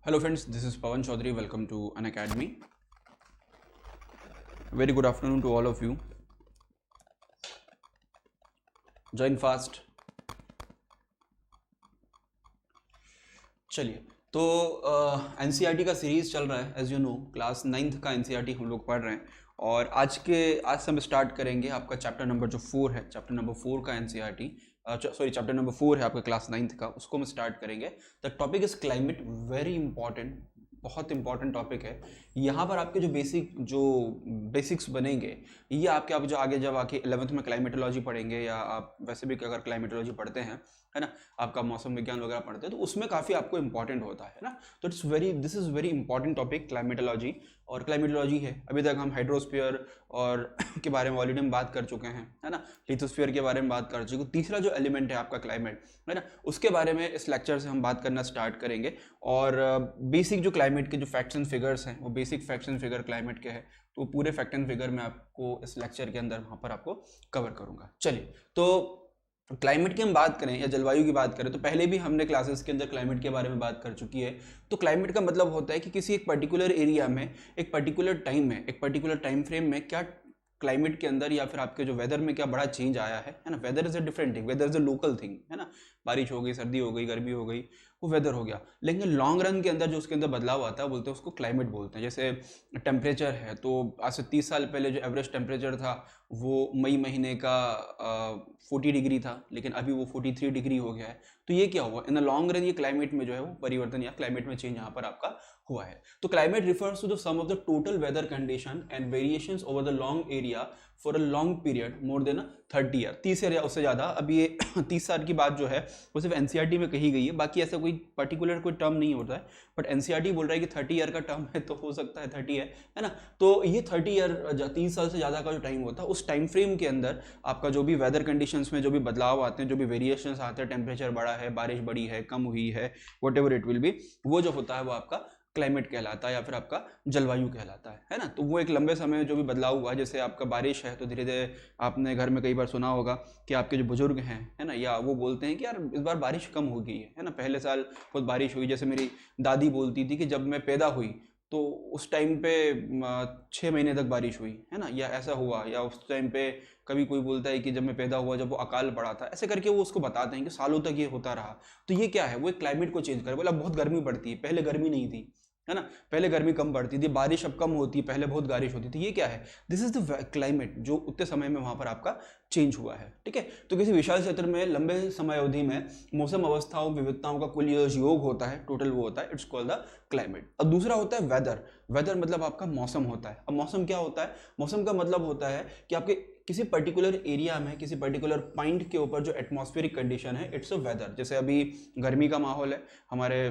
Hello friends, this is Pawan Chaudhary. Welcome to Unacademy. Very good afternoon to all of you. Join fast. चलिए तो NCERT का series चल रहा है. As you no class 9th का NCERT हम लोग पढ़ रहे हैं और आज से हम स्टार्ट करेंगे आपका चैप्टर नंबर जो 4 है, चैप्टर नंबर 4 का एनसीईआरटी. सॉरी, चैप्टर नंबर 4 है आपका क्लास 9th का, उसको हम स्टार्ट करेंगे. The topic is climate. Very important, बहुत इंपॉर्टेंट टॉपिक है. यहाँ पर आपके जो बेसिक्स बनेंगे ये आपके आप जो आगे जब आके 11th में क्लाइमेटोलॉजी पढ़ेंगे या आप वैसे भी अगर क्लाइमेटोलॉजी पढ़ते हैं, है ना, आपका मौसम विज्ञान वगैरह पढ़ते हैं तो उसमें काफ़ी आपको इंपॉर्टेंट होता है ना. तो this is very important topic climatology. और क्लाइमेटोलॉजी है, अभी तक हम हाइड्रोस्फीयर और के बारे में ऑलरेडी हम बात कर चुके हैं, है ना, लिथोस्फीयर के बारे में बात कर चुके. तीसरा जो एलिमेंट है आपका क्लाइमेट, है ना, उसके बारे में इस लेक्चर से हम बात करना स्टार्ट करेंगे. और बेसिक जो क्लाइमेट के जो फैक्ट्स एंड फिगर्स हैं वो basic facts and figure climate के हैं, तो पूरे फैक्ट एंड फिगर मैं आपको इस लेक्चर के अंदर वहाँ पर आपको कवर करूँगा. चलिए, तो क्लाइमेट की हम बात करें या जलवायु की बात करें तो पहले भी हमने क्लासेस के अंदर क्लाइमेट के बारे में बात कर चुकी है. तो क्लाइमेट का मतलब होता है कि किसी एक पर्टिकुलर एरिया में, एक पर्टिकुलर टाइम में, एक पर्टिकुलर टाइम फ्रेम में क्या क्लाइमेट के अंदर या फिर आपके जो वेदर में क्या बड़ा चेंज आया है ना. Weather is a different thing, weather is a local thing, है ना. बारिश हो गई, सर्दी हो गई, गर्मी हो गई, वो वेदर हो गया. लेकिन लॉन्ग रन के अंदर जो उसके अंदर बदलाव आता है बोलते हैं उसको क्लाइमेट बोलते हैं. जैसे टेम्परेचर है, तो आज से 30 साल पहले जो एवरेज टेम्परेचर था वो मई महीने का 40 डिग्री था, लेकिन अभी वो 43 डिग्री हो गया है. तो ये क्या हुआ इन द लॉन्ग रन, ये क्लाइमेट में जो है वो परिवर्तन या क्लाइमेट में चेंज यहाँ पर आपका हुआ है. तो climate refers to the sum of the total weather condition and variations over the long area for a long period more than 30 year, 30 year या उससे ज़्यादा. अब ये 30 साल की बात जो है वो सिर्फ एनसीईआरटी में कही गई है, बाकी ऐसा कोई पर्टिकुलर कोई टर्म नहीं होता है. बट एनसीईआरटी बोल रहा है कि 30 ईयर का टर्म है तो हो सकता है 30 है ना. तो ये 30 ईयर, 30 साल से ज़्यादा का जो टाइम होता है उस टाइम फ्रेम के अंदर आपका जो भी वेदर कंडीशंस में जो भी बदलाव आते हैं, जो भी वेरिएशंस आते हैं, टेम्परेचर बढ़ा है, बारिश बढ़ी है, कम हुई है, what ever it will be, वो जो होता है वो आपका क्लाइमेट कहलाता है या फिर आपका जलवायु कहलाता है ना. तो वो एक लंबे समय में जो भी बदलाव हुआ, जैसे आपका बारिश है तो धीरे धीरे आपने घर में कई बार सुना होगा कि आपके जो बुजुर्ग हैं, है ना, या वो बोलते हैं कि यार इस बार बारिश कम हो गई है ना, पहले साल बहुत बारिश हुई. जैसे मेरी दादी बोलती थी कि जब मैं पैदा हुई तो उस टाइम पे 6 महीने तक बारिश हुई, है ना, या ऐसा हुआ. या उस टाइम पे कभी कोई बोलता है कि जब मैं पैदा हुआ जब वो अकाल पड़ा था, ऐसे करके वो उसको बताते हैं कि सालों तक ये होता रहा. तो ये क्या है, वो एक क्लाइमेट को चेंज करे. बोला बहुत गर्मी पड़ती है, पहले गर्मी नहीं थी, है ना, पहले गर्मी कम पड़ती थी, बारिश अब कम होती है, पहले बहुत बारिश होती थी. ये क्या है, दिस इज द क्लाइमेट जो उतने समय में वहाँ पर आपका चेंज हुआ है. ठीक है, तो किसी विशाल क्षेत्र में लंबे समय अवधि में मौसम अवस्थाओं विविधताओं का कुल योग होता है, टोटल वो होता है, इट्स कॉल्ड द क्लाइमेट. अब दूसरा होता है वेदर. वेदर मतलब आपका मौसम होता है. अब मौसम क्या होता है, मौसम का मतलब होता है कि आपके किसी पर्टिकुलर एरिया में, किसी पर्टिकुलर पॉइंट के ऊपर जो एटमॉस्फेरिक कंडीशन है, इट्स अ वेदर. जैसे अभी गर्मी का माहौल है हमारे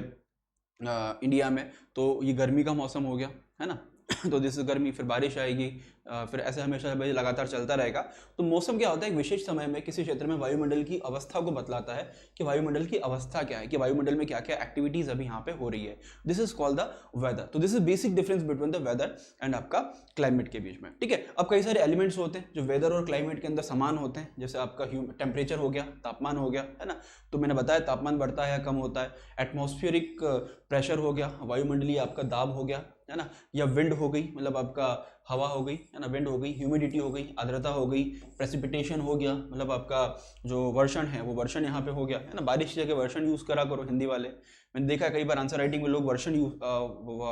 इंडिया में, तो ये गर्मी का मौसम हो गया, है ना. तो दिस गर्मी, फिर बारिश आएगी, फिर ऐसे हमेशा लगातार चलता रहेगा. तो मौसम क्या होता है, एक विशेष समय में किसी क्षेत्र में वायुमंडल की अवस्था को बतलाता है कि वायुमंडल की अवस्था क्या है, कि वायुमंडल में क्या क्या एक्टिविटीज अभी यहाँ पे हो रही है. This is called the weather. तो this is basic difference between the weather and आपका क्लाइमेट के बीच में. ठीक है, अब कई सारे एलिमेंट्स होते हैं जो वेदर और क्लाइमेट के अंदर समान होते हैं. जैसे आपका टेम्परेचर हो गया, तापमान हो गया, है ना. तो मैंने बताया तापमान बढ़ता है या कम होता है. एटमॉस्फेरिक प्रेशर हो गया, वायुमंडलीय आपका दाब हो गया, है ना, या विंड हो गई, मतलब आपका हवा हो गई, है ना, विंड हो गई, ह्यूमिडिटी हो गई, आर्द्रता हो गई, प्रेसिपिटेशन हो गया, मतलब आपका जो वर्षण है वो वर्षण यहाँ पे हो गया, है ना. बारिश की जगह वर्षण यूज करा करो, हिंदी वाले. मैंने देखा कई बार आंसर राइटिंग में लोग वर्षण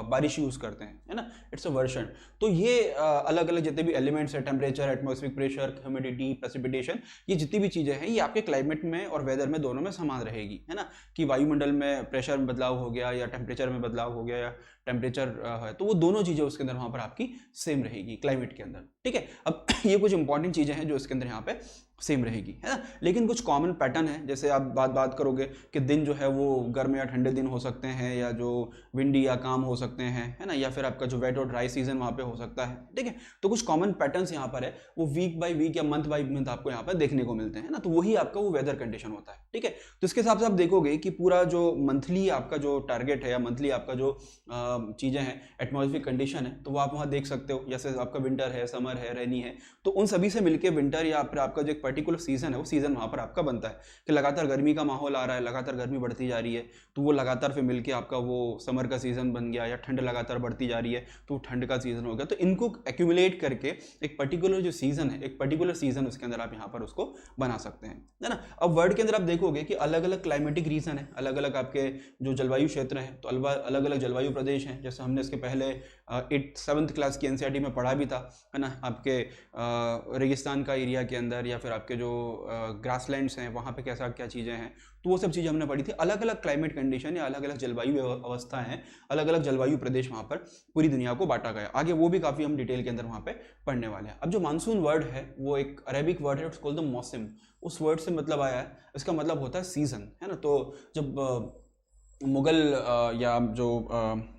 बारिश यूज करते हैं, है ना, इट्स अ वर्षण. तो ये अलग अलग जितने भी एलिमेंट्स है, temperature, atmospheric pressure, humidity, precipitation, ये जितनी भी चीजें हैं ये आपके क्लाइमेट में और वेदर में दोनों में समान रहेगी, है ना. कि वायुमंडल में प्रेशर में बदलाव हो गया या टेम्परेचर में बदलाव हो गया या टेम्परेचर है, तो वो दोनों चीजें उसके अंदर वहां पर आपकी सेम रहेगी क्लाइमेट के अंदर. ठीक है, अब ये कुछ इंपॉर्टेंट चीजें हैं जो इसके अंदर यहाँ पे सेम रहेगी, है ना. लेकिन कुछ कॉमन पैटर्न है. जैसे आप बात करोगे कि दिन जो है वो गर्म या ठंडे दिन हो सकते हैं, या जो विंडी या काम हो सकते हैं, है ना, या फिर आपका जो वेट और ड्राई सीजन वहाँ पे हो सकता है. ठीक है, तो कुछ कॉमन पैटर्न्स यहाँ पर है, वो वीक बाय वीक या मंथ बाय मंथ आपको यहाँ पर देखने को मिलते हैं ना. तो वही आपका वो वेदर कंडीशन होता है. ठीक है, तो इसके हिसाब से आप देखोगे कि पूरा जो मंथली आपका जो टारगेट है या मंथली आपका जो चीजें हैं, एटमॉस्फेरिक कंडीशन है, तो वो आप वहाँ देख सकते हो. जैसे आपका विंटर है, समर है, रेनी है, तो उन सभी से मिलकर विंटर या फिर आपका जो पर्टिकुलर सीजन है वो सीजन वहाँ पर आपका बनता है कि लगातार गर्मी का माहौल आ रहा है, लगातार गर्मी बढ़ती जा रही है, तो वो लगातार फिर मिलके आपका वो समर का सीजन बन गया, या ठंड लगातार बढ़ती जा रही है तो ठंड का सीजन हो गया। तो इनको एक्यूमुलेट करके एक पर्टिकुलर जो सीजन है, एक पर्टिकुलर सीजन उसके अंदर आप यहाँ पर उसको बना सकते हैं, है ना। अब वर्ल्ड के अंदर आप देखोगे कि अलग अलग क्लाइमेटिक रीजन है, अलग अलग आपके जो जलवायु क्षेत्र हैं, तो अलग अलग जलवायु प्रदेश हैं। जैसे हमने इसके पहले 7th क्लास की एनसीईआरटी में पढ़ा भी था, है ना, आपके रेगिस्तान का एरिया के अंदर या फिर आपके जो ग्रासलैंड्स हैं वहाँ पे कैसा क्या चीज़ें हैं, तो वो सब चीज़ें हमने पढ़ी थी। अलग अलग क्लाइमेट कंडीशन या अलग अलग जलवायु अवस्था हैं, अलग अलग जलवायु प्रदेश वहाँ पर पूरी दुनिया को बांटा गया। आगे वो भी काफ़ी हम डिटेल के अंदर वहाँ पे पढ़ने वाले हैं। अब जो मानसून वर्ड है वो एक अरेबिक वर्ड है, इट्स कॉल्ड द मौसम। उस वर्ड से मतलब आया है, इसका मतलब होता है सीजन, है ना। तो जब मुगल या जो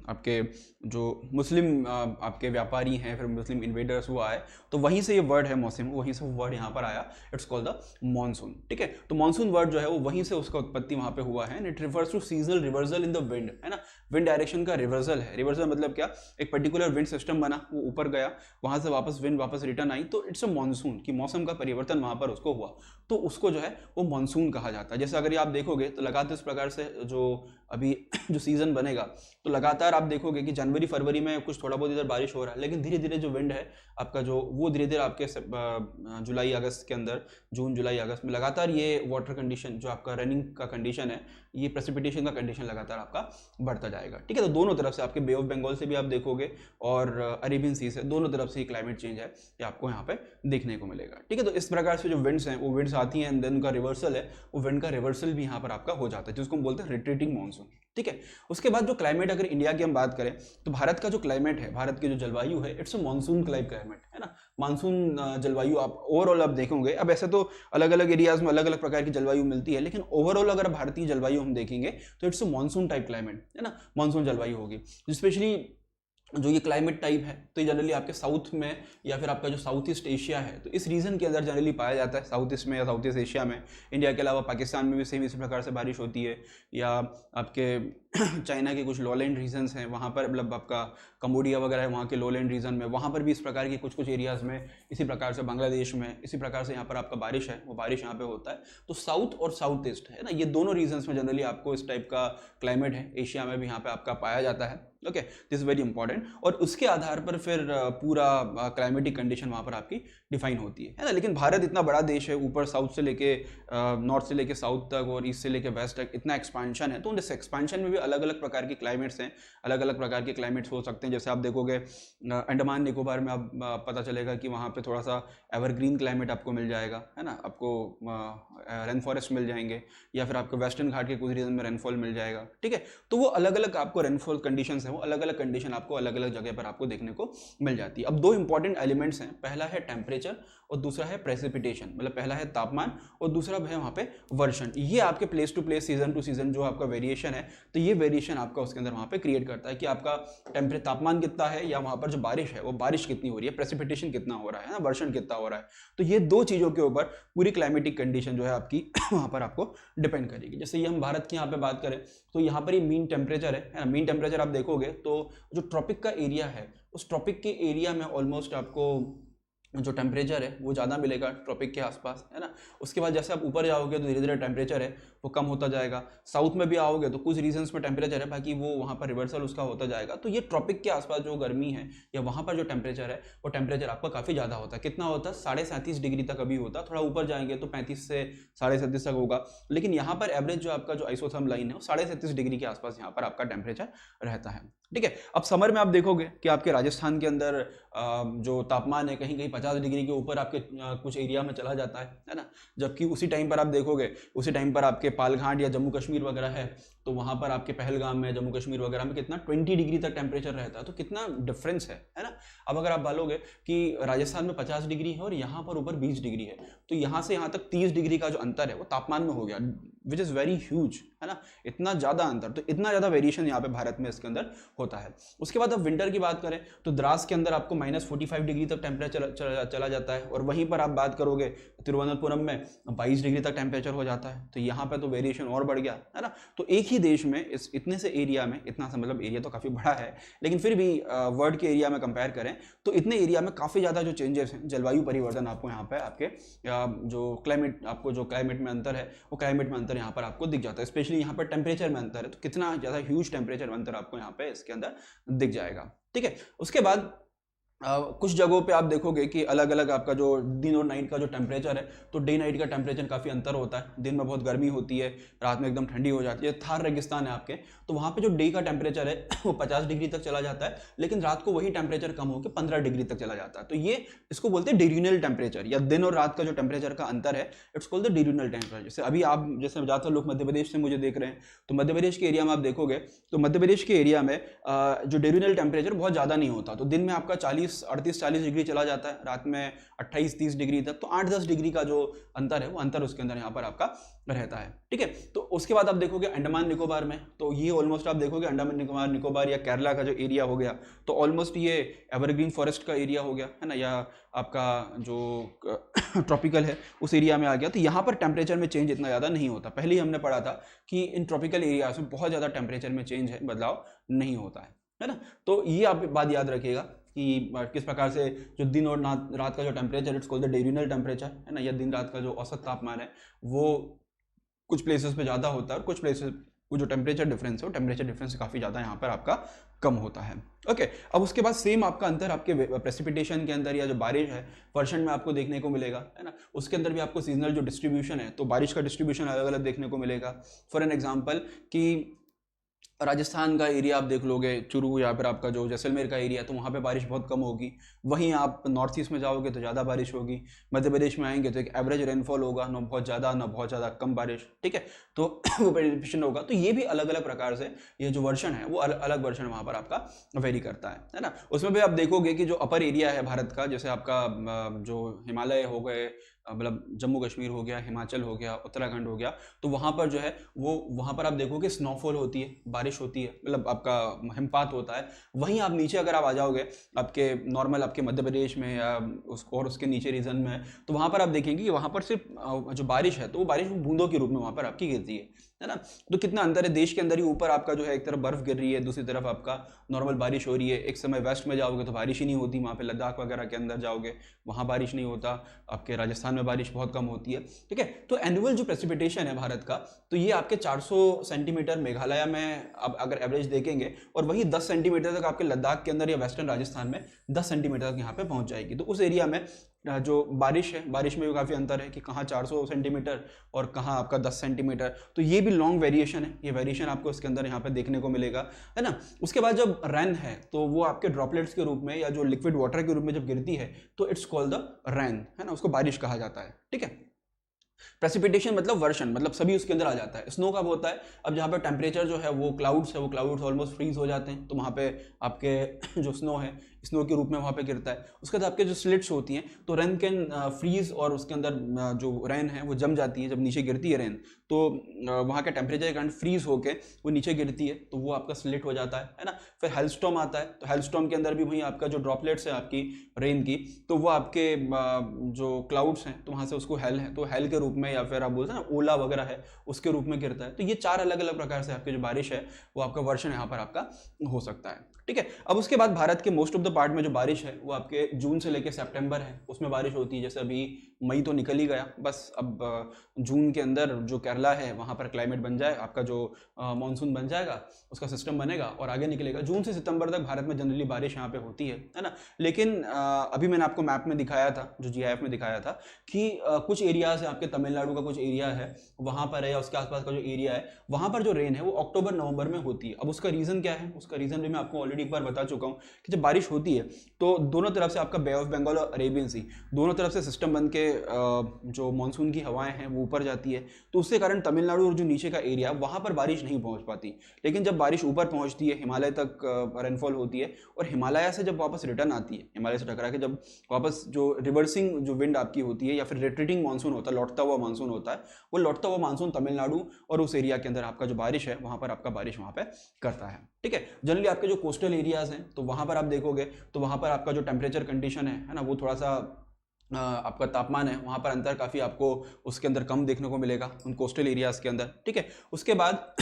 आपके जो मुस्लिम आपके व्यापारी हैं, फिर मुस्लिम इन्वेडर्स वो आए, तो वहीं से ये वर्ड है मौसम, वहीं से वो वर्ड यहाँ पर आया, इट्स कॉल्ड द मॉनसून, ठीक है। तो मॉनसून वर्ड जो है वो वहीं से उसका उत्पत्ति वहाँ पे हुआ है। It refers to seasonal reversal in the wind, है ना, विंड डायरेक्शन का रिवर्सल है। रिवर्सल मतलब क्या, एक पर्टिकुलर विंड सिस्टम बना, वो ऊपर गया, वहाँ से वापस विंड वापस रिटर्न आई, तो इट्स अ मॉनसून, कि मौसम का परिवर्तन वहाँ पर उसको हुआ, तो उसको जो है वो मॉनसून कहा जाता है। जैसे अगर आप देखोगे तो लगातार इस प्रकार से जो अभी जो सीजन बनेगा, तो लगातार आप देखोगे कि जनवरी फरवरी में कुछ थोड़ा बहुत इधर बारिश हो रहा है, लेकिन धीरे धीरे जो विंड है आपका जो वो धीरे धीरे आपके जुलाई अगस्त के अंदर, जून जुलाई अगस्त में लगातार ये वाटर कंडीशन जो आपका रनिंग का कंडीशन है, ये प्रेसिपिटेशन का कंडीशन लगातार आपका बढ़ता जाएगा, ठीक है। तो दोनों तरफ से आपके बे ऑफ बंगाल से भी आप देखोगे और अरेबियन सी से, दोनों तरफ से क्लाइमेट चेंज है ये आपको यहाँ पे देखने को मिलेगा, ठीक है। तो इस प्रकार से जो विंड्स हैं वो विंड्स आती हैं एंड देन उनका रिवर्सल है, वो विंड का रिवर्सल भी यहाँ पर आपका हो जाता है, जिसको हम बोलते हैं रिट्रीटिंग मानसून, ठीक है। उसके बाद जो क्लाइमेट, अगर इंडिया की हम बात करें तो भारत का जो क्लाइमेट है, भारत की जो जलवायु है, इट्स अ मानसून क्लाइमेट, है ना। मानसून जलवायु आप ओवरऑल आप देखोगे, अब ऐसे तो अलग अलग एरियाज में अलग अलग प्रकार की जलवायु मिलती है, लेकिन ओवरऑल अगर भारतीय जलवायु हम देखेंगे तो it's a monsoon type climate, है ना, मानसून जलवायु होगी। स्पेशली जो ये क्लाइमेट टाइप है तो ये जनरली आपके साउथ में या फिर आपका जो साउथ ईस्ट एशिया है, तो इस रीजन के अंदर जनरली पाया जाता है, साउथ ईस्ट में या साउथ ईस्ट एशिया में। इंडिया के अलावा पाकिस्तान में भी सेम इसी प्रकार से बारिश होती है, या आपके चाइना के कुछ लॉलैंड रीजन्स हैं वहाँ पर, मतलब आपका कम्बोडिया वगैरह है वहाँ के लॉलैंड रीजन में, वहाँ पर भी इस प्रकार की कुछ एरियाज़ में इसी प्रकार से, बांग्लादेश में इसी प्रकार से यहाँ पर आपका बारिश है, वो बारिश यहाँ पे होता है। तो साउथ और साउथ ईस्ट, है ना, ये दोनों रीजन्स में जनरली आपको इस टाइप का क्लाइमेट है, एशिया में भी यहाँ पे आपका पाया जाता है, ओके, दिस वेरी इंपॉर्टेंट। और उसके आधार पर फिर पूरा क्लाइमेटिक कंडीशन वहाँ पर आपकी डिफाइन होती है ना। लेकिन भारत इतना बड़ा देश है, ऊपर साउथ से लेके नॉर्थ से लेके साउथ तक और ईस्ट से लेके वेस्ट तक इतना एक्सपांशन है, तो उस एक्सपांशन में भी अलग अलग प्रकार के क्लाइमेट्स हैं, अलग अलग प्रकार के क्लाइमेट्स हो सकते हैं। जैसे आप देखोगे अंडमान निकोबार में आप पता चलेगा कि वहाँ पे थोड़ा सा एवरग्रीन क्लाइमेट आपको मिल जाएगा, है ना, आपको रेन फॉरेस्ट मिल जाएंगे, या फिर आपको वेस्टर्न घाट के कुछ रीजन में रेनफॉल मिल जाएगा, ठीक है। तो वो अलग अलग आपको रेनफॉल कंडीशंस हैं, वो अलग अलग कंडीशन आपको अलग अलग जगह पर आपको देखने को मिल जाती है। अब दो इंपॉर्टेंट एलिमेंट्स हैं, पहला है टेम्परेचर और दूसरा है प्रेसिपिटेशन, मतलब पहला है तापमान और दूसरा है वहाँ पे वर्षण। ये आपके place to place, season to season जो आपका वेरिएशन है, तो ये वेरिएशन आपका उसके अंदर वहाँ पे क्रिएट करता है कि आपका तापमान कितना है, या वहाँ पर जो बारिश है वो बारिश कितनी हो रही है, प्रेसिपिटेशन कितना हो रहा है ना, वर्षण कितना हो रहा है। तो ये दो चीज़ों के ऊपर पूरी क्लाइमेटिक कंडीशन जो है आपकी वहाँ पर आपको डिपेंड करेगी। जैसे ये हम भारत की यहाँ पे बात करें तो यहाँ पर ये मीन टेम्परेचर है ना, मीन टेम्परेचर आप देखोगे तो जो ट्रॉपिक का एरिया है, उस ट्रॉपिक के एरिया में ऑलमोस्ट आपको जो टेम्परेचर है वो ज़्यादा मिलेगा ट्रॉपिक के आसपास, है ना। उसके बाद जैसे आप ऊपर जाओगे तो धीरे धीरे टेम्परेचर है वो कम होता जाएगा। साउथ में भी आओगे तो कुछ रीजन्स में टेम्परेचर है, बाकी वो वहाँ पर रिवर्सल उसका होता जाएगा। तो ये ट्रॉपिक के आसपास जो गर्मी है या वहाँ पर जो टेम्परेचर है वो टेम्परेचर आपका काफ़ी ज़्यादा होता है। कितना होता है, 37.5 डिग्री तक अभी होता है, थोड़ा ऊपर जाएंगे तो 35 से 37.5 तक होगा। लेकिन यहाँ पर एवरेज जो आपका जो आइसोथर्म लाइन है वो 37.5 डिग्री के आसपास यहाँ पर आपका टेम्परेचर रहता है, ठीक है। अब समर में आप देखोगे कि आपके राजस्थान के अंदर जो तापमान है कहीं कहीं 50 डिग्री के ऊपर आपके कुछ एरिया में चला जाता है ना। जबकि उसी टाइम पर आप देखोगे, उसी टाइम पर आपके पालघाट या जम्मू कश्मीर वगैरह है तो वहाँ पर आपके पहलगाम में, जम्मू कश्मीर वगैरह में कितना 20 डिग्री तक टेम्परेचर रहता है। तो कितना डिफरेंस है ना। अब अगर आप बोलोगे कि राजस्थान में 50 डिग्री है और यहाँ पर ऊपर 20 डिग्री है, तो यहाँ से यहाँ तक 30 डिग्री का जो अंतर है वो तापमान में हो गया, विच इज़ वेरी ह्यूज, है ना, इतना ज़्यादा अंतर। तो इतना ज़्यादा वेरिएशन यहाँ पे भारत में इसके अंदर होता है। उसके बाद अब विंटर की बात करें तो द्रास के अंदर आपको -45 डिग्री तक टेम्परेचर चला जाता है, और वहीं पर आप बात करोगे तिरुवनंतपुरम में 22 डिग्री तक टेम्परेचर हो जाता है। तो यहाँ पे तो वेरिएशन और बढ़ गया, है ना। तो एक ही ही देश में इस इतने से एरिया में, इतना सा मतलब एरिया तो काफ़ी बड़ा है, लेकिन फिर भी वर्ल्ड के एरिया में कंपेयर करें तो इतने एरिया में काफ़ी ज़्यादा जो चेंजेस हैं, जलवायु परिवर्तन आपको यहाँ पे आपके जो क्लाइमेट में अंतर है, वो क्लाइमेट में अंतर यहाँ पर आपको दिख जाता है। स्पेशली यहाँ पर टेम्परेचर में अंतर है, तो कितना ज़्यादा ह्यूज टेम्परेचर में अंतर आपको यहाँ पे इसके अंदर दिख जाएगा। ठीक है, उसके बाद कुछ जगहों पे आप देखोगे कि अलग अलग आपका जो दिन और नाइट का जो टेम्परेचर है, तो डे नाइट का टेम्परेचर काफ़ी अंतर होता है। दिन में बहुत गर्मी होती है, रात में एकदम ठंडी हो जाती है। थार रेगिस्तान है आपके, तो वहाँ पे जो डे का टेम्परेचर है वो 50 डिग्री तक चला जाता है, लेकिन रात को वही टेम्परेचर कम होकर 15 डिग्री तक चला जाता है। तो ये इसको बोलते हैं डियूरनल टेम्परेचर, या दिन और रात का जो टेम्परेचर का अंतर है, it's called the diurnal temperature. जैसे अभी आप जैसे ज़्यादातर लोग मध्य प्रदेश से मुझे देख रहे हैं, तो मध्य प्रदेश के एरिया में आप देखोगे तो मध्य प्रदेश के एरिया में जो डियूरनल टेम्परेचर बहुत ज़्यादा नहीं होता। तो दिन में आपका 38-40 डिग्री चला जाता है, रात में 28-30 डिग्री तक, तो 8-10 डिग्री का जो अंतर है वो अंतर उसके अंदर यहाँ पर आपका रहता है। ठीक है, तो उसके बाद आप देखोगे अंडमान निकोबार में, तो ये ऑलमोस्ट आप देखोगे अंडमान निकोबार या केरला का जो एरिया हो गया, तो ऑलमोस्ट ये एवरग्रीन फॉरेस्ट का एरिया हो गया है ना, या आपका जो ट्रॉपिकल है उस एरिया में आ गया। तो यहाँ पर टेम्परेचर में चेंज इतना ज़्यादा नहीं होता। पहले ही हमने पढ़ा था कि इन ट्रॉपिकल एरियाज में बहुत ज़्यादा टेम्परेचर में चेंज है, बदलाव नहीं होता है ना। तो ये आप बात याद रखिएगा कि किस प्रकार से जो दिन और रात का जो temperature, it's called the diurnal temperature है ना, या दिन रात का जो औसत तापमान है वो कुछ प्लेसेस पे ज़्यादा होता है और कुछ प्लेसेस वो जो टेम्परेचर डिफरेंस है वो टेम्परेचर डिफरेंस काफ़ी ज़्यादा यहाँ पर आपका कम होता है। ओके, अब उसके बाद सेम आपका अंतर आपके प्रेसिपिटेशन के अंदर या जो बारिश है वर्षण में आपको देखने को मिलेगा, है ना। उसके अंदर भी आपको सीजनल जो डिस्ट्रीब्यूशन है, तो बारिश का डिस्ट्रीब्यूशन अलग अलग देखने को मिलेगा। फॉर एन एग्जाम्पल कि राजस्थान का एरिया आप देख लोगे, चुरू या फिर आपका जो जैसलमेर का एरिया, तो वहाँ पे बारिश बहुत कम होगी। वहीं आप नॉर्थ ईस्ट में जाओगे तो ज़्यादा बारिश होगी। मध्य प्रदेश में आएंगे तो एक एवरेज रेनफॉल होगा, ना बहुत ज़्यादा ना बहुत ज़्यादा कम बारिश। ठीक है, तो वो प्रेडिक्शन होगा। तो ये भी अलग अलग प्रकार से ये जो वर्षण है वो अलग वर्षण वहाँ पर आपका वेरी करता है ना। उसमें भी आप देखोगे कि जो अपर एरिया है भारत का, जैसे आपका जो हिमालय हो गए, मतलब जम्मू कश्मीर हो गया, हिमाचल हो गया, उत्तराखंड हो गया, तो वहाँ पर जो है वो वहाँ पर आप देखोगे स्नोफॉल होती है, बारिश होती है, मतलब आपका हिमपात होता है। वहीं आप नीचे अगर आप आ जाओगे आपके नॉर्मल आपके मध्य प्रदेश में या उसके नीचे रीजन में, तो वहाँ पर आप देखेंगे कि वहाँ पर सिर्फ जो बारिश है तो वो बारिश बूंदों के रूप में वहाँ पर आपकी गिरती है ना। तो कितना अंतर है, देश के अंदर ही ऊपर आपका जो है एक तरफ बर्फ गिर रही है, दूसरी तरफ आपका नॉर्मल बारिश हो रही है। एक समय वेस्ट में जाओगे तो बारिश ही नहीं होती, वहाँ पे लद्दाख वगैरह के अंदर जाओगे वहाँ बारिश नहीं होता, आपके राजस्थान में बारिश बहुत कम होती है। ठीक है, तो एनुअल जो प्रेसिपिटेशन है भारत का, तो ये आपके 400 सेंटीमीटर मेघालय में अब अगर एवरेज देखेंगे, और वही 10 सेंटीमीटर तक आपके लद्दाख के अंदर या वेस्टर्न राजस्थान में 10 सेंटीमीटर तक यहाँ पे पहुँच जाएगी। तो उस एरिया में जो बारिश है, बारिश में भी काफ़ी अंतर है कि कहाँ 400 सेंटीमीटर और कहाँ आपका 10 सेंटीमीटर। तो ये भी लॉन्ग वेरिएशन है, ये वेरिएशन आपको इसके अंदर यहाँ पे देखने को मिलेगा, है ना। उसके बाद जब रेन है तो वो आपके ड्रॉपलेट्स के रूप में या जो लिक्विड वाटर के रूप में जब गिरती है तो इट्स कॉल्ड द रेन, है ना, उसको बारिश कहा जाता है। ठीक है, प्रेसिपिटेशन मतलब वर्षण, मतलब सभी उसके अंदर आ जाता है। स्नो कब होता है, अब जहाँ पे टेम्परेचर जो है वो क्लाउड्स है, वो क्लाउड्स ऑलमोस्ट फ्रीज हो जाते हैं, तो वहाँ पे आपके जो स्नो है स्नो के रूप में वहाँ पे गिरता है। उसके बाद आपके जो स्लिट्स होती हैं, तो रेन कैन फ्रीज और उसके अंदर जो रेन है वो जम जाती है। जब नीचे गिरती है रेन तो वहाँ का टेम्परेचर के कारण फ्रीज होके वो नीचे गिरती है, तो वो आपका स्लिट हो जाता है ना। फिर हेलस्टॉर्म आता है, तो हेलस्टॉर्म के अंदर भी वहीं आपका जो ड्रॉपलेट्स है आपकी रेन की, तो वो आपके जो क्लाउड्स हैं तो वहाँ से उसको हेल है, तो हेल के रूप में या फिर आप बोलते हैं ना ओला वगैरह है उसके रूप में गिरता है। तो ये 4 अलग अलग प्रकार से आपकी जो बारिश है वो आपका वर्षण यहाँ पर आपका हो सकता है। ठीक है, अब उसके बाद भारत के मोस्ट ऑफ द पार्ट में जो बारिश है वो आपके जून से लेकर सितंबर है, उसमें बारिश होती है। जैसे अभी मई तो निकल ही गया, बस अब जून के अंदर जो केरला है वहाँ पर क्लाइमेट बन जाए, आपका जो मानसून बन जाएगा, उसका सिस्टम बनेगा और आगे निकलेगा। जून से सितंबर तक भारत में जनरली बारिश यहाँ पे होती है ना। लेकिन अभी मैंने आपको मैप में दिखाया था, जो GIF में दिखाया था कि कुछ एरियाज है, आपके तमिलनाडु का कुछ एरिया है वहाँ पर है, या उसके आसपास का जो एरिया है वहाँ पर जो रेन है वो अक्टूबर नवंबर में होती है। अब उसका रीज़न क्या है, उसका रीज़न भी मैं आपको ऑलरेडी एक बार बता चुका हूँ कि जब बारिश होती है तो दोनों तरफ से आपका बे ऑफ बंगाल और अरेबियन सी दोनों तरफ से सिस्टम बन के जो मानसून की हवाएं हैं वो ऊपर जाती है, तो उसके कारण तमिलनाडु और जो नीचे का एरिया वहाँ पर बारिश नहीं पहुँच पाती। लेकिन जब बारिश ऊपर पहुँचती है, हिमालय तक रेनफॉल होती है, और हिमालय से जब वापस रिटर्न आती है, हिमालय से टकरा के जब वापस जो रिवर्सिंग जो विंड आपकी होती है या फिर रिट्रीटिंग मानसून होता है, लौटता हुआ मानसून होता है, वो लौटता हुआ मानसून तमिलनाडु और उस एरिया के अंदर आपका जो बारिश है वहाँ पर आपका बारिश वहाँ पे करता है। ठीक है, जनरली आपके जो कोस्टल एरियाज हैं तो वहाँ पर आप देखोगे तो वहाँ पर आपका जो टेम्परेचर कंडीशन है ना, वो थोड़ा सा आपका तापमान है वहाँ पर अंतर काफ़ी आपको उसके अंदर कम देखने को मिलेगा उन कोस्टल एरियाज़ के अंदर, ठीक है। उसके बाद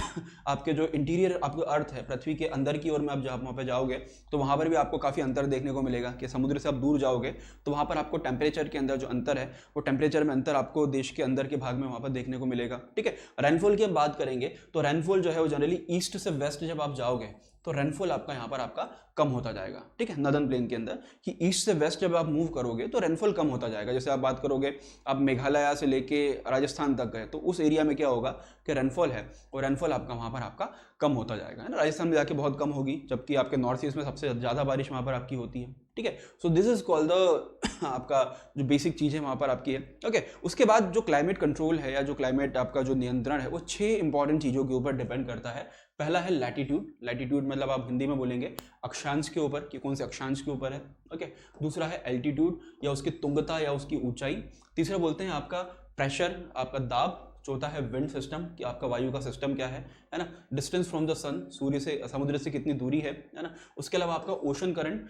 आपके जो इंटीरियर आपका अर्थ है, पृथ्वी के अंदर की ओर में आप जहाँ वहाँ पे जाओगे तो वहाँ पर भी आपको काफ़ी अंतर देखने को मिलेगा कि समुद्र से आप दूर जाओगे तो वहाँ पर आपको टेम्परेचर के अंदर जो अंतर है वो टेम्परेचर में अंतर आपको देश के अंदर के भाग में वहाँ पर देखने को मिलेगा, ठीक है। रेनफॉल की हम बात करेंगे तो रेनफॉल जो है वो जनरली ईस्ट से वेस्ट जब आप जाओगे तो रेनफॉल आपका यहाँ पर आपका कम होता जाएगा, ठीक है। नदर्न प्लेन के अंदर कि ईस्ट से वेस्ट जब आप मूव करोगे तो रेनफॉल कम होता जाएगा। जैसे आप बात करोगे आप मेघालय से लेके राजस्थान तक गए तो उस एरिया में क्या होगा कि रेनफॉल है और रेनफॉल आपका वहाँ पर आपका कम होता जाएगा, है ना। राजस्थान में जाके बहुत कम होगी, जबकि आपके नॉर्थ ईस्ट में सबसे ज़्यादा बारिश वहाँ पर आपकी होती है, ठीक है। So this is called the आपका जो बेसिक चीज़ है वहाँ पर आपकी है, ओके। उसके बाद जो क्लाइमेट कंट्रोल है या जो क्लाइमेट आपका जो नियंत्रण है वो 6 इंपॉर्टेंट चीज़ों के ऊपर डिपेंड करता है। पहला है लैटिट्यूड, लैटिट्यूड मतलब आप हिंदी में बोलेंगे अक्षांश के ऊपर कि कौन से अक्षांश के ऊपर है, ओके। दूसरा है एल्टीट्यूड या उसकी तुंगता या उसकी ऊंचाई। तीसरा बोलते हैं आपका प्रेशर, आपका दाब। चौथा है विंड सिस्टम कि आपका वायु का सिस्टम क्या है ना। डिस्टेंस फ्रॉम द सन, सूर्य से समुद्र से कितनी दूरी है ना। उसके अलावा आपका ओशन करंट,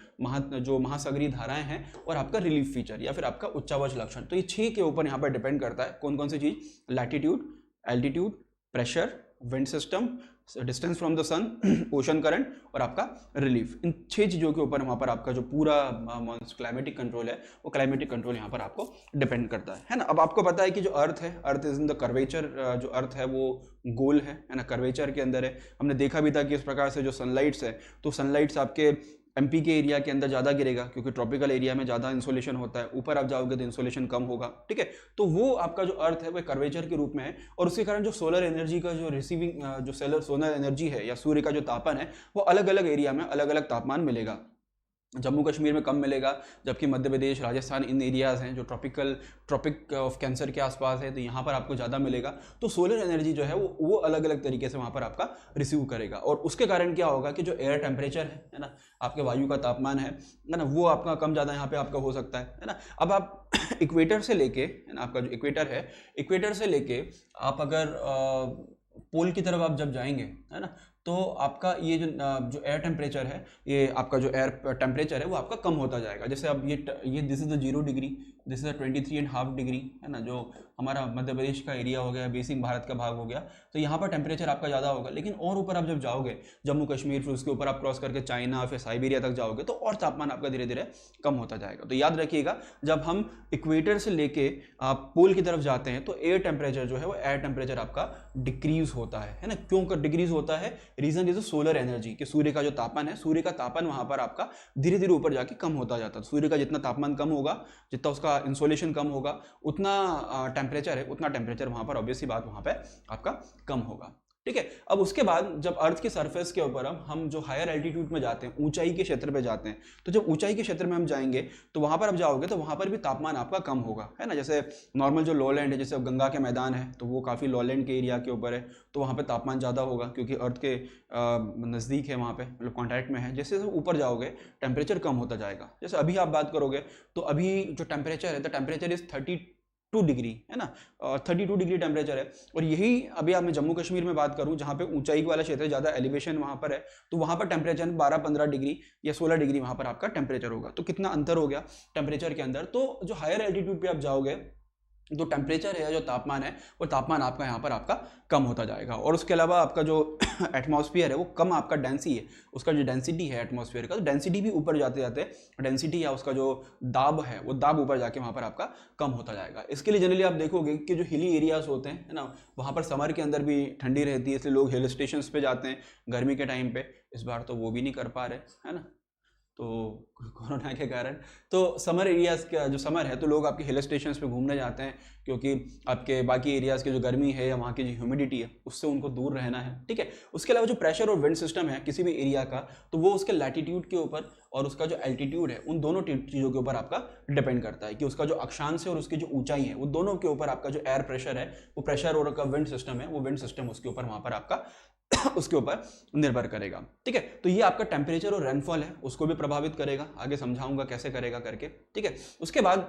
जो महासागरीय धाराएं हैं, और आपका रिलीफ फीचर या फिर आपका उच्चावच लक्षण। तो ये 6 के ऊपर यहाँ पर डिपेंड करता है कौन कौन सी चीज़, latitude, altitude, pressure, wind system, distance from the sun, ocean current और आपका रिलीफ। इन 6 चीज़ों के ऊपर वहाँ पर आपका जो पूरा क्लाइमेटिक कंट्रोल है वो क्लाइमेटिक कंट्रोल यहाँ पर आपको डिपेंड करता है ना। अब आपको पता है कि जो अर्थ है, earth is in the curvature, जो अर्थ है वो गोल है ना, कर्वेचर के अंदर है। हमने देखा भी था कि इस प्रकार से जो सनलाइट्स है तो सनलाइट्स आपके एमपी के एरिया के अंदर ज़्यादा गिरेगा क्योंकि ट्रॉपिकल एरिया में ज़्यादा इंसोलेशन होता है, ऊपर आप जाओगे तो इंसोलेशन कम होगा, ठीक है। तो वो आपका जो अर्थ है वो कर्वेचर के रूप में है और उसके कारण जो सोलर एनर्जी का जो रिसीविंग जो सोलर एनर्जी है या सूर्य का जो तापन है वो अलग अलग एरिया में अलग अलग तापमान मिलेगा। जम्मू कश्मीर में कम मिलेगा, जबकि मध्य प्रदेश, राजस्थान इन एरियाज़ हैं जो ट्रॉपिक ऑफ कैंसर के आसपास है, तो यहाँ पर आपको ज़्यादा मिलेगा। तो सोलर एनर्जी जो है वो अलग अलग तरीके से वहाँ पर आपका रिसीव करेगा और उसके कारण क्या होगा कि जो एयर टेम्परेचर है ना, आपके वायु का तापमान है ना, वो आपका कम ज़्यादा यहाँ पे आपका हो सकता है ना। अब आप इक्वेटर से लेके, है ना, आपका जो इक्वेटर है, इक्वेटर से लेके आप अगर पोल की तरफ आप जब जाएंगे, है ना, तो आपका ये जो एयर टेम्परेचर है, ये आपका जो एयर टेम्परेचर है वो आपका कम होता जाएगा। जैसे अब ये this is the 0 degree, this is the 23.5 degree, है ना, जो हमारा मध्य प्रदेश का एरिया हो गया, बेसिक भारत का भाग हो गया, तो यहाँ पर टेम्परेचर आपका ज़्यादा होगा। लेकिन और ऊपर आप जब जाओगे जम्मू कश्मीर, फिर उसके ऊपर आप क्रॉस करके चाइना, फिर साइबेरिया तक जाओगे तो और तापमान आपका धीरे धीरे कम होता जाएगा। तो याद रखिएगा, जब हम इक्वेटर से लेके आप पोल की तरफ जाते हैं तो एयर टेम्परेचर जो है वो एयर टेम्परेचर आपका डिक्रीज होता है ना। क्यों कर डिक्रीज होता है? रीजन इज सोलर एनर्जी, कि सूर्य का जो तापमान है, सूर्य का तापमान वहां पर आपका धीरे धीरे ऊपर जाके कम होता जाता है। सूर्य का जितना तापमान कम होगा, जितना उसका इंसोलेशन कम होगा, उतना टेम्परेचर है, उतना टेम्परेचर वहां पर ऑब्वियसली बात वहां पर आपका कम होगा, ठीक है। अब उसके बाद जब अर्थ के सरफेस के ऊपर हम जो हायर एल्टीट्यूड में जाते हैं, ऊंचाई के क्षेत्र पे जाते हैं, तो जब ऊंचाई के क्षेत्र में हम जाएंगे तो वहां पर आप जाओगे तो वहां पर भी तापमान आपका कम होगा, है ना। जैसे नॉर्मल जो लॉलैंड है, जैसे अब गंगा के मैदान है तो वो काफ़ी लॉलैंड के एरिया के ऊपर है, तो वहाँ पर तापमान ज़्यादा होगा क्योंकि अर्थ के नज़दीक है, वहाँ पे मतलब कॉन्टैक्ट में है। जैसे ऊपर जाओगे टेम्परेचर कम होता जाएगा। जैसे अभी आप बात करोगे तो अभी जो टेम्परेचर है, द टेम्परेचर इज 32 डिग्री, है ना, 32 डिग्री टेम्परेचर है। और यही अभी आप मैं जम्मू कश्मीर में बात करूं, जहां पे ऊंचाई वाला क्षेत्र ज़्यादा एलिवेशन वहां पर है, तो वहां पर टेम्परेचर 12-15 डिग्री या 16 डिग्री वहां पर आपका टेम्परेचर होगा। तो कितना अंतर हो गया टेम्परेचर के अंदर। तो जो हायर एल्टीट्यूड पे आप जाओगे जो टेम्परेचर है या जो तापमान है, वो तापमान आपका यहाँ पर आपका कम होता जाएगा। और उसके अलावा आपका जो एटमॉस्फेयर है वो कम आपका डेंसी है, उसका जो डेंसिटी है एटमॉस्फेयर का, तो डेंसिटी भी ऊपर जाते जाते डेंसिटी या उसका जो दाब है वो दाब ऊपर जाके वहाँ पर आपका कम होता जाएगा। इसके लिए जनरली आप देखोगे कि जो हिली एरियाज होते हैं, है ना, वहाँ पर समर के अंदर भी ठंडी रहती है, इसलिए लोग हिल स्टेशन पे जाते हैं गर्मी के टाइम पे। इस बार तो वो भी नहीं कर पा रहे, है ना, तो कोरोना के कारण। तो समर एरियाज़ का जो समर है तो लोग आपके हिल स्टेशंस पे घूमने जाते हैं, क्योंकि आपके बाकी एरियाज़ की जो गर्मी है या वहाँ की जो ह्यूमिडिटी है उससे उनको दूर रहना है, ठीक है। उसके अलावा जो प्रेशर और विंड सिस्टम है किसी भी एरिया का, तो वो उसके लैटिट्यूड के ऊपर और उसका जो एल्टीट्यूड है, उन दोनों चीज़ों के ऊपर आपका डिपेंड करता है कि उसका जो अक्षांश है और उसकी जो ऊंचाई है, वो दोनों के ऊपर आपका जो एयर प्रेशर है, वो प्रेशर और का विंड सिस्टम है, वो विंड सिस्टम उसके ऊपर वहाँ पर आपका उसके ऊपर निर्भर करेगा, ठीक है। तो ये आपका टेम्परेचर और रेनफॉल है, उसको भी प्रभावित करेगा, आगे समझाऊंगा कैसे करेगा करके, ठीक है। उसके बाद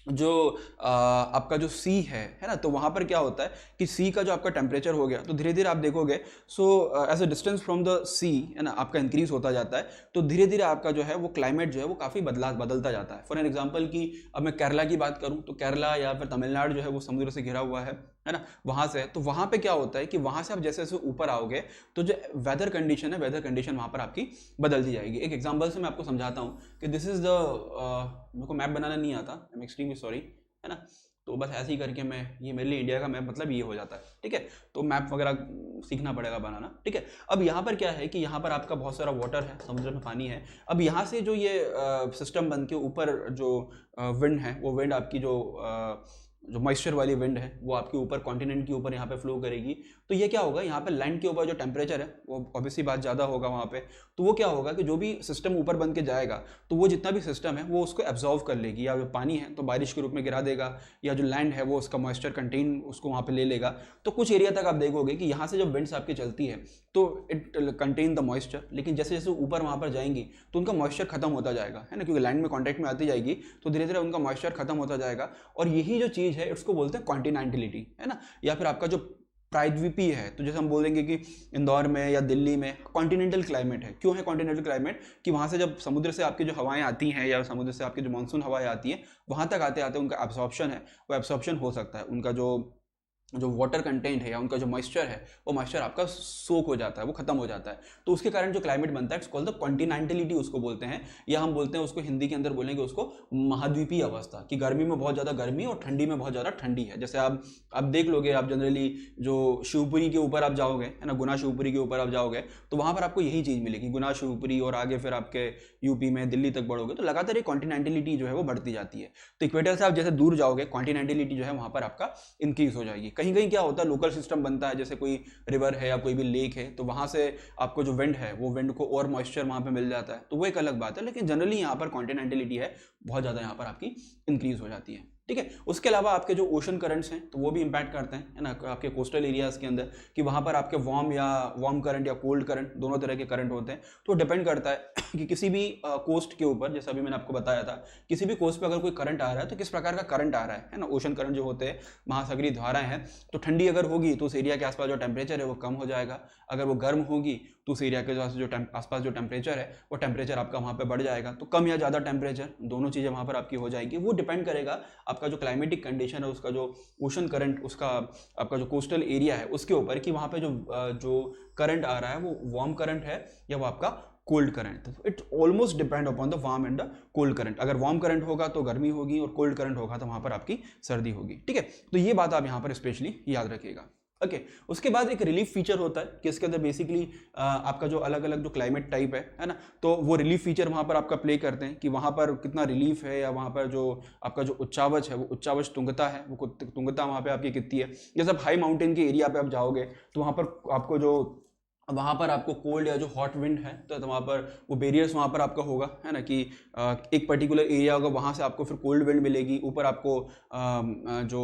जो आपका जो सी है ना, तो वहाँ पर क्या होता है कि सी का जो आपका टेम्परेचर हो गया तो धीरे धीरे आप देखोगे, so as a distance from the sea है ना आपका इंक्रीज होता जाता है, तो धीरे धीरे आपका जो है वो क्लाइमेट जो है वो काफ़ी बदलता जाता है। फॉर एन एग्जांपल कि अब मैं केरला की बात करूँ तो केरला या फिर तमिलनाडु जो है वो समुद्र से घिरा हुआ है ना, वहाँ से, तो वहाँ पे क्या होता है कि वहाँ से आप जैसे जैसे ऊपर आओगे तो जो वेदर कंडीशन है, वेदर कंडीशन वहाँ पर आपकी बदलती जाएगी। एक एग्जांपल से मैं आपको समझाता हूँ कि दिस इज द, मेरे को मैप बनाना नहीं आता, आई एम एक्सट्रीमली सॉरी, है ना, तो बस ऐसे ही करके मैं, ये मेरे लिए इंडिया का मैप मतलब ये हो जाता है, ठीक है, तो मैप वगैरह सीखना पड़ेगा बनाना, ठीक है। अब यहाँ पर क्या है कि यहाँ पर आपका बहुत सारा वाटर है, समुद्र में पानी है। अब यहाँ से जो ये सिस्टम बन के ऊपर जो विंड है, वो विंड आपकी जो मॉइस्चर वाली विंड है वो आपके ऊपर कॉन्टिनेंट के ऊपर यहाँ पे फ्लो करेगी। तो ये क्या होगा, यहाँ पे लैंड के ऊपर जो टेम्परेचर है वो ऑब्वियसली बात ज़्यादा होगा वहाँ पे, तो वो क्या होगा कि जो भी सिस्टम ऊपर बन के जाएगा तो वो जितना भी सिस्टम है वो उसको एब्जॉर्व कर लेगी, या जो पानी है तो बारिश के रूप में गिरा देगा, या जो लैंड है वो उसका मॉइस्चर कंटेन उसको वहाँ पे ले लेगा। तो कुछ एरिया तक आप देखोगे कि यहाँ से जब विंड्स आपकी चलती है तो इट कंटेन द मॉइस्चर, लेकिन जैसे जैसे ऊपर वहाँ पर जाएंगी तो उनका मॉइस्चर खत्म होता जाएगा, है ना, क्योंकि लैंड में कॉन्टैक्ट में आती जाएगी तो धीरे धीरे उनका मॉइस्चर खत्म होता जाएगा। और यही जो चीज़ है इसको बोलते हैं कॉन्टिनेंटलिटी, है ना, या फिर आपका जो प्रायद्वीपीय है, तो जैसे हम बोलेंगे कि इंदौर में या दिल्ली में कॉन्टिनेंटल क्लाइमेट है। क्यों है कॉन्टिनेंटल क्लाइमेट, कि वहाँ से जब समुद्र से आपकी जो हवाएं आती हैं या समुद्र से आपकी जो मानसून हवाएं आती हैं, वहाँ तक आते आते उनका एब्जॉर्प्शन है, वो एब्जॉर्प्शन हो सकता है, उनका जो वाटर कंटेंट है या उनका जो मॉइस्चर है वो मॉइस्चर आपका सोक हो जाता है, वो खत्म हो जाता है। तो उसके कारण जो क्लाइमेट बनता है इट्स कॉल्ड द कॉन्टिनेंटलिटी उसको बोलते हैं, या हम बोलते हैं उसको हिंदी के अंदर बोलेंगे उसको महाद्वीपीय अवस्था, कि गर्मी में बहुत ज़्यादा गर्मी और ठंडी में बहुत ज़्यादा ठंडी है। जैसे आप देख लोगे, आप जनरली जो शिवपुरी के ऊपर आप जाओगे, है ना, गुना शिवपुरी के ऊपर आप जाओगे तो वहाँ पर आपको यही चीज़ मिलेगी, गुना शिवपुरी, और आगे फिर आपके यूपी में दिल्ली तक बढ़ोगे तो लगातार ये कॉन्टिनेंटलिटी जो है वो बढ़ती जाती है। तो इक्वेटर से आप जैसे दूर जाओगे कॉन्टिनेंटलिटी जो है वहाँ पर आपका इंक्रीज हो जाएगी। कहीं कहीं क्या होता है, लोकल सिस्टम बनता है, जैसे कोई रिवर है या कोई भी लेक है तो वहाँ से आपको जो विंड है वो विंड को और मॉइस्चर वहाँ पे मिल जाता है, तो वो एक अलग बात है। लेकिन जनरली यहाँ पर कॉन्टिनेंटलिटी है बहुत ज़्यादा यहाँ पर आपकी इंक्रीज हो जाती है, ठीक है। उसके अलावा आपके जो ओशन करंट्स हैं तो वो भी इंपैक्ट करते हैं, है ना, आपके कोस्टल एरियाज़ के अंदर, कि वहाँ पर आपके वार्म करंट या कोल्ड करंट दोनों तरह के करंट होते हैं। तो डिपेंड करता है कि किसी भी कोस्ट के ऊपर, जैसा अभी मैंने आपको बताया था, किसी भी कोस्ट पे अगर कोई करंट आ रहा है तो किस प्रकार का करंट आ रहा है ना, ओशन करंट जो होते हैं, महासागरीय धाराएं हैं, तो ठंडी अगर होगी तो उस एरिया के आसपास जो टेम्परेचर है वो कम हो जाएगा, अगर वो गर्म होगी तो उस एरिया के आसपास जो टेम्परेचर है वो टेम्परेचर आपका वहाँ पे बढ़ जाएगा। तो कम या ज़्यादा टेम्परेचर दोनों चीज़ें वहाँ पर आपकी हो जाएगी। वो डिपेंड करेगा आपका जो क्लाइमेटिक कंडीशन है, उसका जो ओशन करंट, उसका आपका जो कोस्टल एरिया है उसके ऊपर, कि वहाँ पे जो करंट आ रहा है वो वार्म करंट है या वो आपका cold current. It almost depend upon the warm and the cold current. अगर वार्म करंट होगा तो गर्मी होगी और कोल्ड करंट होगा तो वहाँ पर आपकी सर्दी होगी, ठीक है। तो ये बात आप यहाँ पर स्पेशली याद रखिएगा, ओके। उसके बाद एक रिलीफ फीचर होता है कि इसके अंदर बेसिकली आपका जो अलग अलग जो क्लाइमेट टाइप है ना, तो वो रिलीफ फीचर वहाँ पर आपका प्ले करते हैं कि वहाँ पर कितना रिलीफ है, या वहाँ पर जो आपका जो उच्चावच है, वो उच्चावच तुंगता है, वो तुंगता वहाँ पे आपकी कितनी है। जैसे आप हाई माउंटेन के एरिया पे आप जाओगे तो वहाँ पर आपको जो वहाँ पर आपको कोल्ड या जो हॉट विंड है तो वहाँ पर वो बेरियर्स वहाँ पर आपका होगा, है ना, कि एक पर्टिकुलर एरिया होगा, वहाँ से आपको फिर कोल्ड विंड मिलेगी, ऊपर आपको जो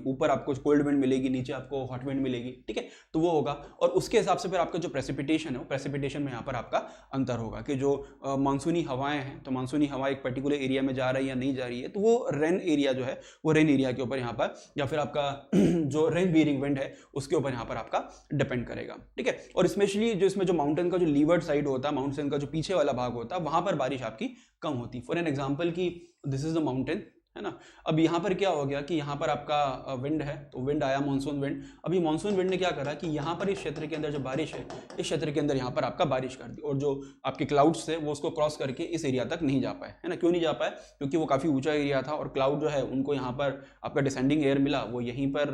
ऊपर आपको कोल्ड विंड मिलेगी, नीचे आपको हॉट विंड मिलेगी, ठीक है। तो वो होगा, और उसके हिसाब से फिर आपका जो प्रेसिपिटेशन है वो प्रेसिपिटेशन में यहाँ पर आपका अंतर होगा, कि जो मानसूनी हवाएं हैं तो मानसूनी हवा एक पर्टिकुलर एरिया में जा रही है या नहीं जा रही है, तो वो रेन एरिया जो है वो रेन एरिया के ऊपर यहाँ पर, या फिर आपका जो रेन बीरिंग विंड है उसके ऊपर यहाँ पर आपका डिपेंड करेगा, ठीक है। और स्पेशली जो इसमें जो माउंटेन का जो लीवर्ड साइड होता है, माउंटेन का जो पीछे वाला भाग होता है, वहां पर बारिश आपकी कम होती। फॉर एन एग्जांपल कि दिस इज द माउंटेन, है ना। अब यहाँ पर क्या हो गया कि यहाँ पर आपका विंड है, तो विंड आया मानसून विंड। अभी मानसून विंड ने क्या करा कि यहाँ पर इस क्षेत्र के अंदर जो बारिश है, इस क्षेत्र के अंदर यहाँ पर आपका बारिश कर दी, और जो आपके क्लाउड्स थे वो उसको क्रॉस करके इस एरिया तक नहीं जा पाए, है ना। क्यों नहीं जा पाए, क्योंकि वो काफ़ी ऊंचा एरिया था और क्लाउड जो है उनको यहाँ पर आपका डिसेंडिंग एयर मिला, वो यहीं पर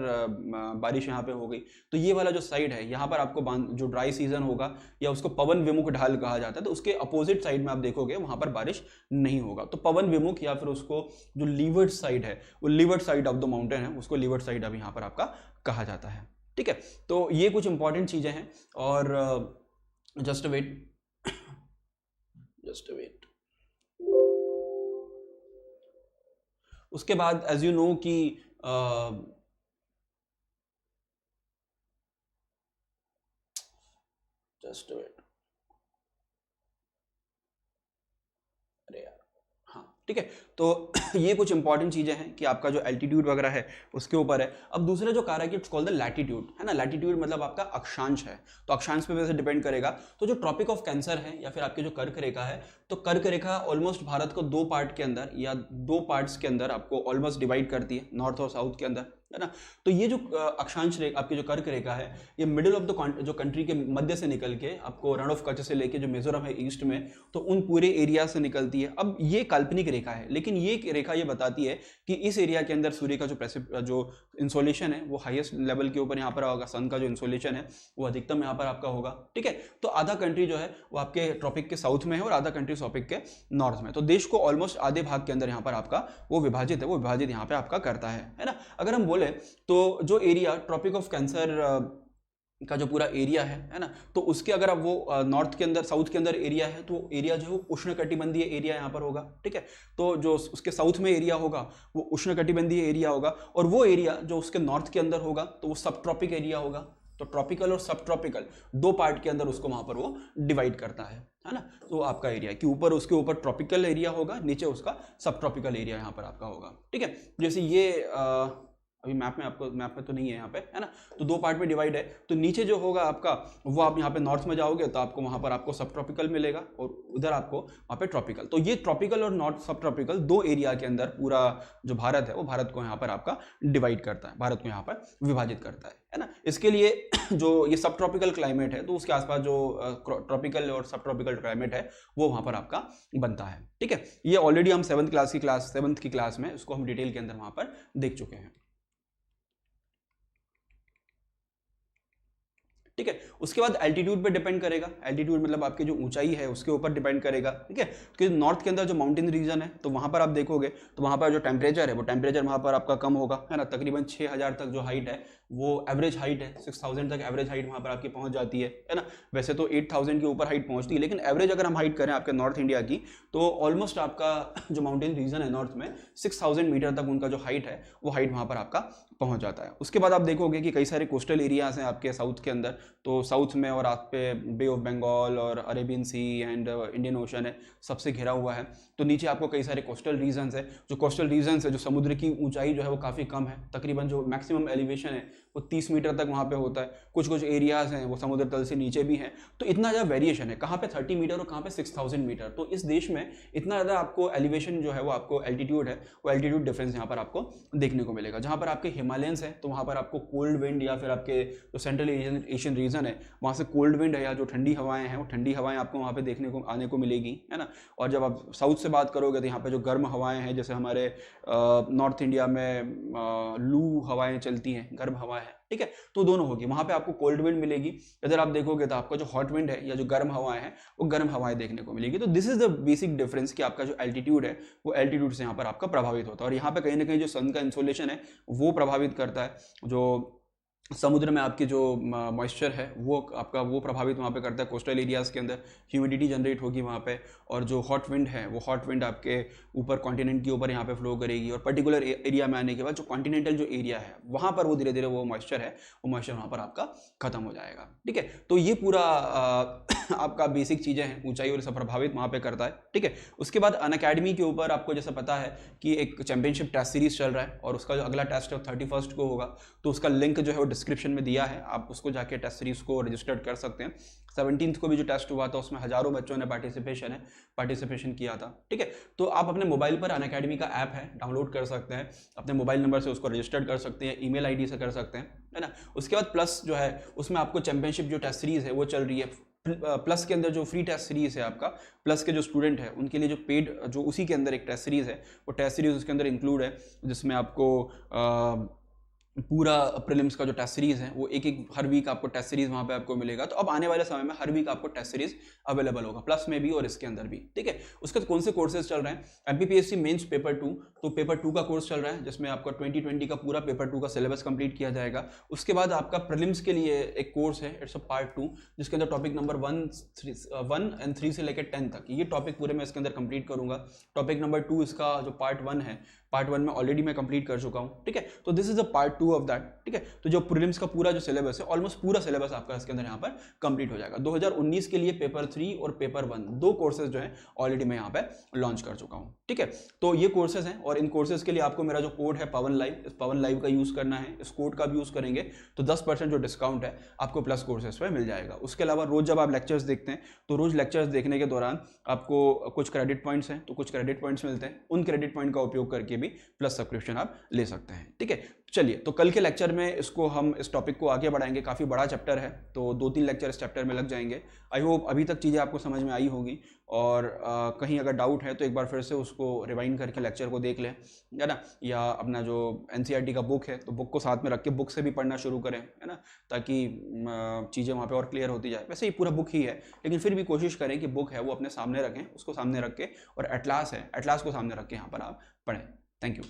बारिश यहाँ पे हो गई। तो ये वाला जो साइड है यहाँ पर आपको जो ड्राई सीजन होगा या उसको पवन विमुख ढाल कहा जाता है, तो उसके अपोजिट साइड में आप देखोगे वहाँ पर बारिश नहीं होगा। तो पवन विमुख या फिर उसको जो लीवर्ड साइड है, वो levered side of the mountain है, उसको लीवर्ड साइड अब यहाँ पर आपका कहा जाता है, ठीक है। तो ये कुछ इंपॉर्टेंट चीजें हैं, और जस्ट वेट जस्ट वेट। उसके बाद एज यू नो कि जस्ट वेट, अरे यार, हाँ ठीक है। तो ये कुछ इंपॉर्टेंट चीज़ें हैं कि आपका जो एल्टीट्यूड वगैरह है उसके ऊपर है। अब दूसरा जो कार है कि इट्स कॉल्ड द लैटिट्यूड, है ना। लैटिट्यूड मतलब आपका अक्षांश है, तो अक्षांश पे वैसे डिपेंड करेगा। तो जो ट्रॉपिक ऑफ कैंसर है या फिर आपकी जो कर्क रेखा है, तो कर्क रेखा ऑलमोस्ट भारत को दो पार्ट के अंदर या दो पार्ट्स के अंदर आपको ऑलमोस्ट डिवाइड करती है, नॉर्थ और साउथ के अंदर, है ना। तो ये जो अक्षांश रेखा आपकी जो कर्क रेखा है, ये मिडिल ऑफ द जो कंट्री के मध्य से निकल के आपको रण ऑफ कच्छ से लेके जो मिजोरम है ईस्ट में, तो उन पूरे एरिया से निकलती है। अब ये काल्पनिक रेखा है, लेकिन ये रेखा ये बताती है कि इस एरिया के अंदर सूर्य का जो इंसोलेशन है वो हाईएस्ट लेवल के ऊपर यहाँ पर होगा, सन का जो इंसोलेशन है वो अधिकतम यहाँ पर आपका होगा, ठीक है। तो आधा कंट्री जो है वो आपके ट्रॉपिक के साउथ में है और आधा कंट्री ट्रॉपिक के नॉर्थ में, तो देश को ऑलमोस्ट आधे भाग के अंदर यहाँ पर आपका वो विभाजित है, वो विभाजित यहाँ पे आपका करता है ना। अगर हम बोले तो जो एरिया ट्रॉपिक ऑफ कैंसर का जो पूरा एरिया है ना, तो उसके अगर आप वो नॉर्थ के अंदर साउथ के अंदर एरिया है, तो एरिया जो है वो उष्णकटिबंधीय एरिया यहाँ पर होगा, ठीक है। तो जो उसके साउथ में एरिया होगा वो उष्णकटिबंधीय एरिया होगा, और वो एरिया जो उसके नॉर्थ के अंदर होगा तो वो सब ट्रॉपिक एरिया होगा। तो ट्रॉपिकल और सब ट्रॉपिकल दो पार्ट के अंदर उसको वहां पर वो डिवाइड करता है ना। तो आपका एरिया कि ऊपर उसके ऊपर ट्रॉपिकल एरिया होगा, नीचे उसका सब ट्रॉपिकल एरिया यहाँ पर आपका होगा, ठीक है। जैसे ये अभी मैप में तो नहीं है यहाँ पे, है ना। तो दो पार्ट में डिवाइड है, तो नीचे जो होगा आपका वो आप यहाँ पे नॉर्थ में जाओगे तो आपको वहाँ पर आपको सब ट्रॉपिकल मिलेगा और उधर आपको वहाँ पे ट्रॉपिकल। तो ये ट्रॉपिकल और नॉर्थ सब ट्रॉपिकल दो एरिया के अंदर पूरा जो भारत है वो भारत को यहाँ पर आपका डिवाइड करता है, भारत को यहाँ पर विभाजित करता है ना। इसके लिए जो ये सब ट्रॉपिकल क्लाइमेट है, तो उसके आसपास जो ट्रॉपिकल और सब ट्रॉपिकल क्लाइमेट है वो वहाँ पर आपका बनता है, ठीक है। ये ऑलरेडी हम सेवंथ की क्लास में उसको हम डिटेल के अंदर वहाँ पर देख चुके हैं, ठीक है। उसके बाद एल्टीट्यूड पे डिपेंड करेगा, एल्टीट्यूड मतलब आपकी जो ऊंचाई है उसके ऊपर डिपेंड करेगा, ठीक है। क्योंकि नॉर्थ के अंदर जो माउंटेन रीजन है तो वहां पर आप देखोगे तो वहां पर जो टेम्परेचर है वो टेम्परेचर वहां पर आपका कम होगा, है ना। तकरीबन 6000 तक जो हाइट है वो एवरेज हाइट है, 6000 तक एवरेज हाइट वहां पर आपकी पहुंच जाती है ना। वैसे तो 8000 के ऊपर हाइट पहुंचती है, लेकिन एवरेज अगर हम हाइट करें आपके नॉर्थ इंडिया की तो ऑलमोस्ट आपका जो माउंटेन रीजन है नॉर्थ में 6000 मीटर तक उनका जो हाइट है वो हाइट वहां पर आपका पहुंच जाता है। उसके बाद आप देखोगे कि कई सारे कोस्टल एरियाज हैं आपके साउथ के अंदर, तो साउथ में और आप पे बे ऑफ बंगाल और Arabian sea and Indian ocean है, सबसे घिरा हुआ है। तो नीचे आपको कई सारे कोस्टल रीजन्स है, जो कोस्टल रीजन्स है जो समुद्र की ऊंचाई जो है वो काफ़ी कम है, तकरीबन जो मैक्सिमम एलिवेशन है वो 30 मीटर तक वहाँ पे होता है। कुछ एरियाज हैं वो समुद्र तल से नीचे भी हैं, तो इतना ज़्यादा वेरिएशन है, कहाँ पे 30 मीटर और कहाँ पे 6000 मीटर। तो इस देश में इतना ज़्यादा आपको एलिवेशन जो है वो आपको एल्टीट्यूड है वो एल्टीट्यूड डिफरेंस यहाँ पर आपको देखने को मिलेगा। जहाँ पर आपके हिमालयंस है तो वहाँ पर आपको कोल्ड विंड या फिर आपके जो सेंट्रल एशियन रीजन है वहाँ से कोल्ड विंड है या जो ठंडी हवाएं हैं वो ठंडी हवाएं आपको वहाँ पे देखने को आने को मिलेगी, है ना। और जब आप साउथ से बात करोगे तो यहाँ पे जो गर्म हवाएं हैं, जैसे हमारे नॉर्थ इंडिया में लू हवाएं चलती हैं, गर्म हवाएं हैं, ठीक है। तो दोनों होगी, वहाँ पे आपको कोल्ड विंड मिलेगी। इधर आप देखोगे तो आपका जो हॉट विंड है या जो गर्म हवाएं हैं वो गर्म हवाएं देखने को मिलेगी। तो this is the basic difference कि आपका जो एल्टीट्यूड है वो एल्टीट्यूड से यहाँ पर आपका प्रभावित होता है। और यहाँ पे कहीं ना कहीं जो सन का इंसोलेशन है वो प्रभावित करता है, जो समुद्र में आपकी जो मॉइस्चर है वो आपका वो प्रभावित वहाँ पे करता है। कोस्टल एरियाज़ के अंदर ह्यूमिडिटी जनरेट होगी वहाँ पे, और जो हॉट विंड है वो हॉट विंड आपके ऊपर कॉन्टिनेंट के ऊपर यहाँ पे फ्लो करेगी, और पर्टिकुलर एरिया में आने के बाद जो कॉन्टिनेंटल जो एरिया है वहाँ पर वो धीरे धीरे वो मॉइस्चर है वो मॉइस्चर वहाँ पर आपका खत्म हो जाएगा, ठीक है। तो ये पूरा आपका बेसिक चीज़ें हैं, ऊंचाई और सब प्रभावित वहाँ पे करता है, ठीक है। उसके बाद अनअकैडमी के ऊपर आपको जैसा पता है कि एक चैंपियनशिप टेस्ट सीरीज चल रहा है, और उसका जो अगला टेस्ट है 31 को होगा, तो उसका लिंक जो है वो डिस्क्रिप्शन में दिया है, आप उसको जाके टेस्ट सीरीज को रजिस्टर्ड कर सकते हैं। 17 को भी जो टेस्ट हुआ था उसमें हजारों बच्चों ने पार्टिसिपेशन किया था, ठीक है। तो आप अपने मोबाइल पर अनअकैडमी का ऐप है डाउनलोड कर सकते हैं, अपने मोबाइल नंबर से उसको रजिस्टर्ड कर सकते हैं, ईमेल आईडी से कर सकते हैं, है ना। उसके बाद प्लस जो है उसमें आपको चैंपियनशिप जो टेस्ट सीरीज है वो चल रही है। प्लस के अंदर जो फ्री टेस्ट सीरीज है आपका, प्लस के जो स्टूडेंट है उनके लिए जो पेड जो उसी के अंदर एक टेस्ट सीरीज है वो टेस्ट सीरीज उसके अंदर इंक्लूड है, जिसमें आपको पूरा प्रीलिम्स का जो टेस्ट सीरीज है वो एक हर वीक आपको टेस्ट सीरीज वहाँ पे आपको मिलेगा। तो अब आने वाले समय में हर वीक आपको टेस्ट सीरीज अवेलेबल होगा, प्लस में भी और इसके अंदर भी, ठीक है। उसके कौन से कोर्सेज चल रहे हैं? एमपीपीएससी मेंस पेपर 2, तो पेपर 2 का कोर्स चल रहा है जिसमें आपका 2020 का पूरा पेपर 2 का सिलेबस कंप्लीट किया जाएगा। उसके बाद आपका प्रीलिम्स के लिए एक कोर्स है, इट्स अ पार्ट 2, जिसके अंदर टॉपिक नंबर 1 and 3 से लेकर 10 तक ये टॉपिक पूरे मैं इसके अंदर कंप्लीट करूंगा। टॉपिक नंबर 2 इसका जो पार्ट 1 है, पार्ट 1 में ऑलरेडी मैं कंप्लीट कर चुका हूँ, ठीक है। तो this is a part 2 of that. ठीक है। तो जो प्रीलिम्स का पूरा जो सिलेबस है, ऑलमोस्ट पूरा सिलेबस आपका इसके अंदर यहाँ पर कंप्लीट हो जाएगा। 2019 के लिए पेपर 3 और पेपर 1 दो कोर्सेज जो है ऑलरेडी मैं यहाँ पे लॉन्च कर चुका हूँ, ठीक है। तो ये कोर्सेज हैं और इन कोर्सेज के लिए आपको मेरा जो कोड है पवन लाइव, इस पवन लाइव का यूज़ करना है। इस कोड का भी यूज़ करेंगे तो 10% जो डिस्काउंट है आपको प्लस कोर्सेज पर मिल जाएगा। उसके अलावा रोज जब आप लेक्चर्स देखते हैं तो रोज लेक्चर्स देखने के दौरान आपको कुछ क्रेडिट पॉइंट्स हैं, तो कुछ क्रेडिट पॉइंट्स मिलते हैं, उन क्रेडिट पॉइंट का उपयोग करके भी प्लस सब्सक्रिप्शन आप ले सकते हैं, ठीक है। चलिए, तो कल के लेक्चर में इसको हम इस टॉपिक को आगे बढ़ाएंगे। काफ़ी बड़ा चैप्टर है तो 2-3 लेक्चर इस चैप्टर में लग जाएंगे। आई होप अभी तक चीज़ें आपको समझ में आई होगी और कहीं अगर डाउट है तो एक बार फिर से उसको रिवाइंड करके लेक्चर को देख लें, है ना, या अपना जो एनसीईआरटी का बुक है तो बुक को साथ में रख के बुक से भी पढ़ना शुरू करें, है ना, ताकि चीज़ें वहाँ पे और क्लियर होती जाए। वैसे ये पूरा बुक ही है लेकिन फिर भी कोशिश करें कि बुक है वो अपने सामने रखें, उसको सामने रख के, और एटलास है, एटलास को सामने रख के यहाँ पर आप पढ़ें। Thank you.